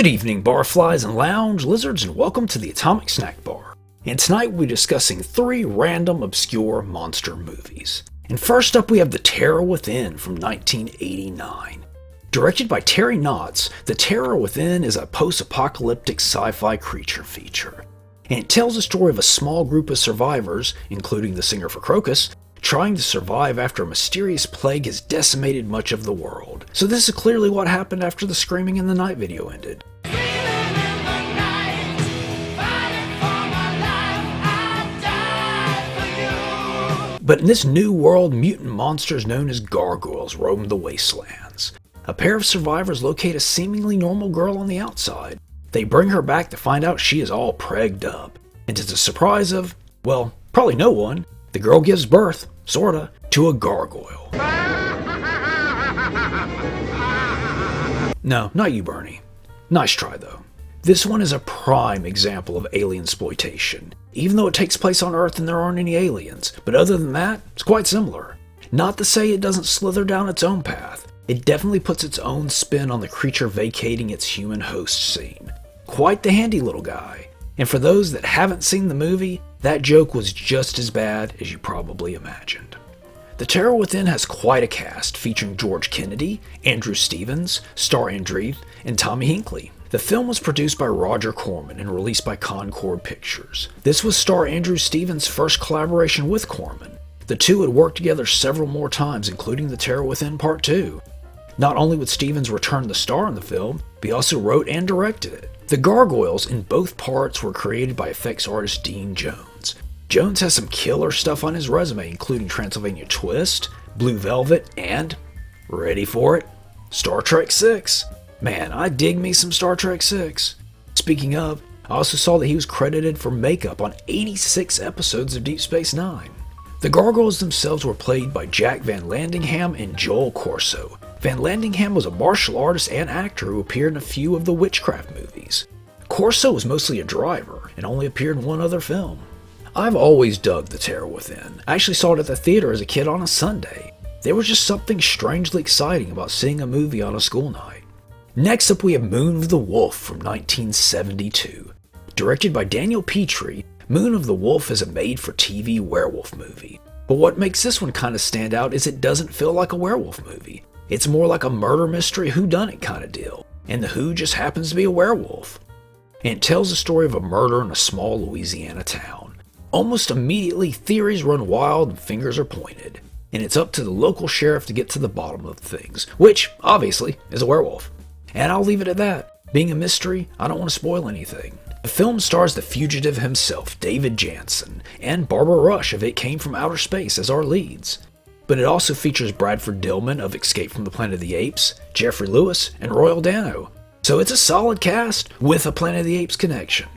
Good evening, barflies and lounge lizards, and welcome to the Atomic Snack Bar. And tonight we'll be discussing 3 random obscure monster movies. And first up we have The Terror Within from 1989. Directed by Terry Knotts, The Terror Within is a post-apocalyptic sci-fi creature feature. And it tells the story of a small group of survivors, including the singer for Crocus, trying to survive after a mysterious plague has decimated much of the world. So this is clearly what happened after the Screaming in the Night video ended. But in this new world, mutant monsters known as gargoyles roam the wastelands. A pair of survivors locate a seemingly normal girl on the outside. They bring her back to find out she is all pregged up. And to the surprise of, well, probably no one, the girl gives birth, sorta, to a gargoyle. No, not you, Bernie. Nice try, though. This one is a prime example of aliensploitation, even though it takes place on Earth and there aren't any aliens, but other than that, it's quite similar. Not to say it doesn't slither down its own path, it definitely puts its own spin on the creature vacating its human host scene. Quite the handy little guy. And for those that haven't seen the movie, that joke was just as bad as you probably imagined. The Terror Within has quite a cast, featuring George Kennedy, Andrew Stevens, Star Andreeff, and Tommy Hinckley. The film was produced by Roger Corman and released by Concord Pictures. This was star Andrew Stevens' first collaboration with Corman. The two had worked together several more times, including The Terror Within Part 2. Not only would Stevens return the star in the film, but he also wrote and directed it. The gargoyles in both parts were created by effects artist Dean Jones. Jones has some killer stuff on his resume, including Transylvania Twist, Blue Velvet, and, ready for it, Star Trek VI. Man, I dig me some Star Trek VI. Speaking of, I also saw that he was credited for makeup on 86 episodes of Deep Space Nine. The gargoyles themselves were played by Jack Van Landingham and Joel Corso. Van Landingham was a martial artist and actor who appeared in a few of the witchcraft movies. Corso was mostly a driver and only appeared in one other film. I've always dug The Terror Within. I actually saw it at the theater as a kid on a Sunday. There was just something strangely exciting about seeing a movie on a school night. Next up we have Moon of the Wolf from 1972. Directed by Daniel Petrie, Moon of the Wolf is a made-for-TV werewolf movie. But what makes this one kind of stand out is it doesn't feel like a werewolf movie. It's more like a murder mystery whodunit kind of deal, and the who just happens to be a werewolf. And it tells the story of a murder in a small Louisiana town. Almost immediately, theories run wild and fingers are pointed, and it's up to the local sheriff to get to the bottom of things, which, obviously, is a werewolf. And I'll leave it at that. Being a mystery, I don't want to spoil anything. The film stars the fugitive himself, David Jansen, and Barbara Rush of It Came From Outer Space as our leads. But it also features Bradford Dillman of Escape from the Planet of the Apes, Jeffrey Lewis, and Royal Dano. So it's a solid cast with a Planet of the Apes connection.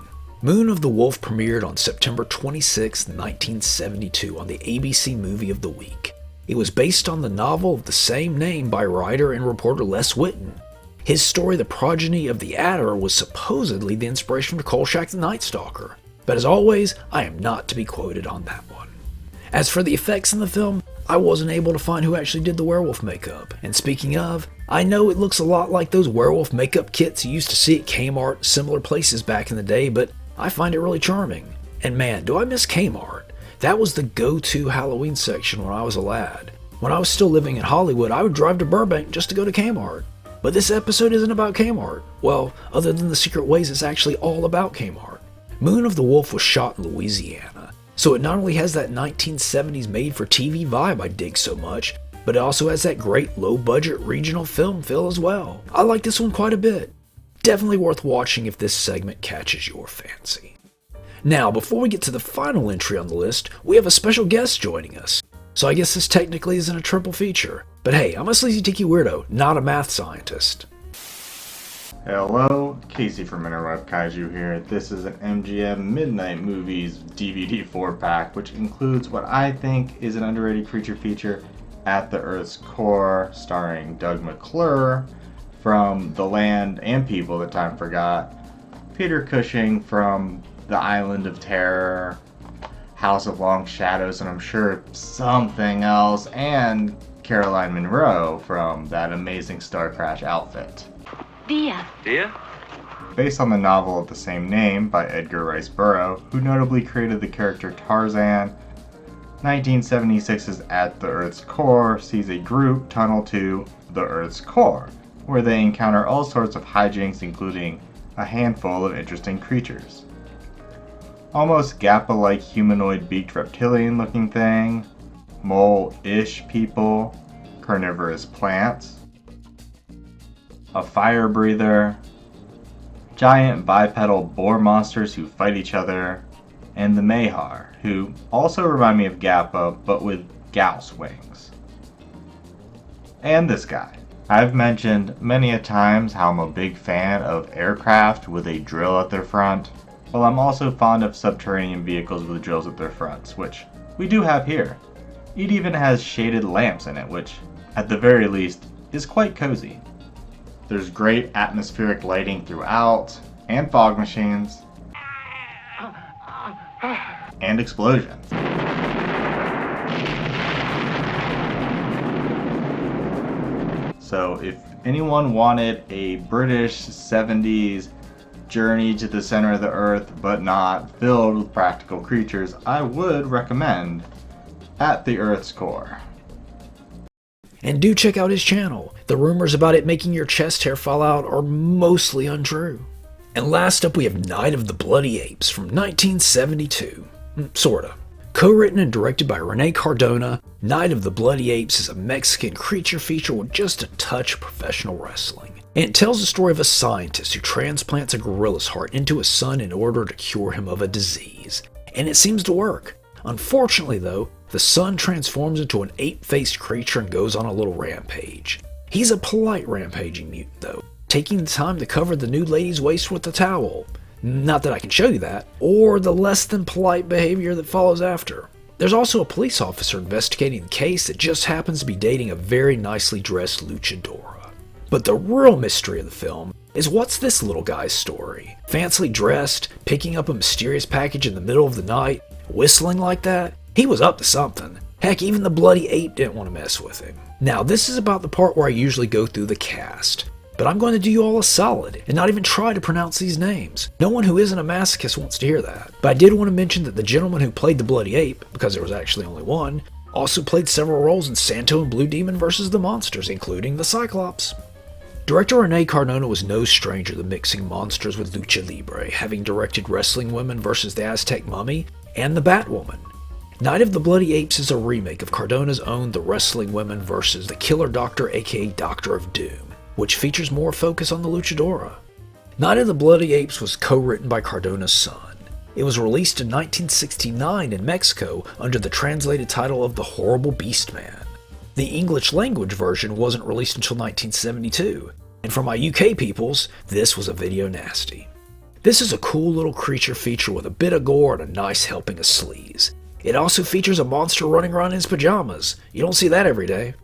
Moon of the Wolf premiered on September 26, 1972 on the ABC Movie of the Week. It was based on the novel of the same name by writer and reporter Les Whitten. His story, The Progeny of the Adder, was supposedly the inspiration for Kolchak the Night Stalker. But as always, I am not to be quoted on that one. As for the effects in the film, I wasn't able to find who actually did the werewolf makeup. And speaking of, I know it looks a lot like those werewolf makeup kits you used to see at Kmart, similar places back in the day, but I find it really charming. And man, do I miss Kmart. That was the go-to Halloween section when I was a lad. When I was still living in Hollywood, I would drive to Burbank just to go to Kmart. But this episode isn't about Kmart. Well, other than the secret ways, it's actually all about Kmart. Moon of the Wolf was shot in Louisiana, so it not only has that 1970s made-for-TV vibe I dig so much, but it also has that great low-budget regional film feel as well. I like this one quite a bit. Definitely worth watching if this segment catches your fancy. Now, before we get to the final entry on the list, we have a special guest joining us. So I guess this technically isn't a triple feature. But hey, I'm a sleazy tiki weirdo, not a math scientist. Hello, Casey from Interrupt Kaiju here. This is an MGM Midnight Movies DVD 4-pack, which includes what I think is an underrated creature feature, At the Earth's Core, starring Doug McClure from The Land and People That Time Forgot, Peter Cushing from The Island of Terror, House of Long Shadows, and I'm sure something else, and Caroline Munro from that amazing Star Crash outfit. Dia. Dia? based on the novel of the same name by Edgar Rice Burroughs, who notably created the character Tarzan. 1976's At the Earth's Core sees a group tunnel to the Earth's core, where they encounter all sorts of hijinks, including a handful of interesting creatures. Almost Gappa-like humanoid beaked reptilian looking thing, mole-ish people, carnivorous plants, a fire breather, giant bipedal boar monsters who fight each other, and the Mahar, who also remind me of Gappa, but with Gauss wings. And this guy. I've mentioned many a times how I'm a big fan of aircraft with a drill at their front. Well, I'm also fond of subterranean vehicles with drills at their fronts, which we do have here. It even has shaded lamps in it, which, at the very least, is quite cozy. There's great atmospheric lighting throughout, and fog machines, and explosions. So if anyone wanted a British 70s journey to the center of the earth but not filled with practical creatures, I would recommend At the Earth's Core. And do check out his channel. The rumors about it making your chest hair fall out are mostly untrue. And last up we have Night of the Bloody Apes from 1972. Sorta. Co-written and directed by Rene Cardona, Night of the Bloody Apes is a Mexican creature feature with just a touch of professional wrestling. And it tells the story of a scientist who transplants a gorilla's heart into his son in order to cure him of a disease. And it seems to work. Unfortunately though, the son transforms into an ape-faced creature and goes on a little rampage. He's a polite rampaging mutant though, taking the time to cover the nude lady's waist with a towel. Not that I can show you that, or the less than polite behavior that follows after. There's also a police officer investigating the case that just happens to be dating a very nicely dressed luchadora. But the real mystery of the film is what's this little guy's story? Fancily dressed, picking up a mysterious package in the middle of the night, whistling like that? He was up to something. Heck, even the bloody ape didn't want to mess with him. Now, this is about the part where I usually go through the cast. But I'm going to do you all a solid and not even try to pronounce these names. No one who isn't a masochist wants to hear that. But I did want to mention that the gentleman who played the bloody ape, because there was actually only one, also played several roles in Santo and Blue Demon vs. the Monsters, including the Cyclops. Director Rene Cardona was no stranger to mixing monsters with lucha libre, having directed Wrestling Women vs. the Aztec Mummy and the Batwoman. Night of the Bloody Apes is a remake of Cardona's own The Wrestling Women vs. the Killer Doctor aka Doctor of Doom, which features more focus on the luchadora. Night of the Bloody Apes was co-written by Cardona's son. It was released in 1969 in Mexico under the translated title of The Horrible Beastman. The English language version wasn't released until 1972, and for my UK peoples, this was a video nasty. This is a cool little creature feature with a bit of gore and a nice helping of sleaze. It also features a monster running around in his pajamas. You don't see that every day.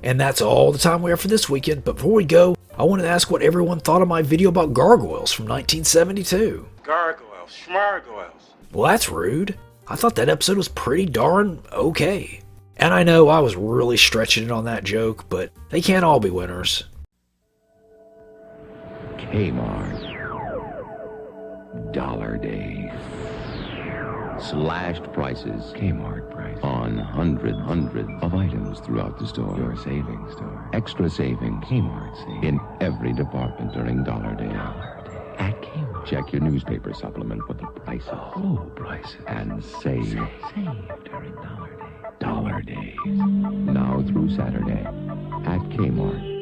And that's all the time we have for this weekend, but before we go, I wanted to ask what everyone thought of my video about gargoyles from 1972. Gargoyles, schmargoyles. Well, that's rude. I thought that episode was pretty darn okay. And I know I was really stretching it on that joke, but they can't all be winners. Kmart. Dollar Day. Slashed prices. Kmart price. On hundreds of items throughout the store. Your savings store. Extra savings. Kmart savings. In every department during Dollar Day. At Kmart. Check your newspaper supplement for the prices. Oh, prices. And save. Save during Dollar Day. Dollar Days. Now through Saturday. At Kmart.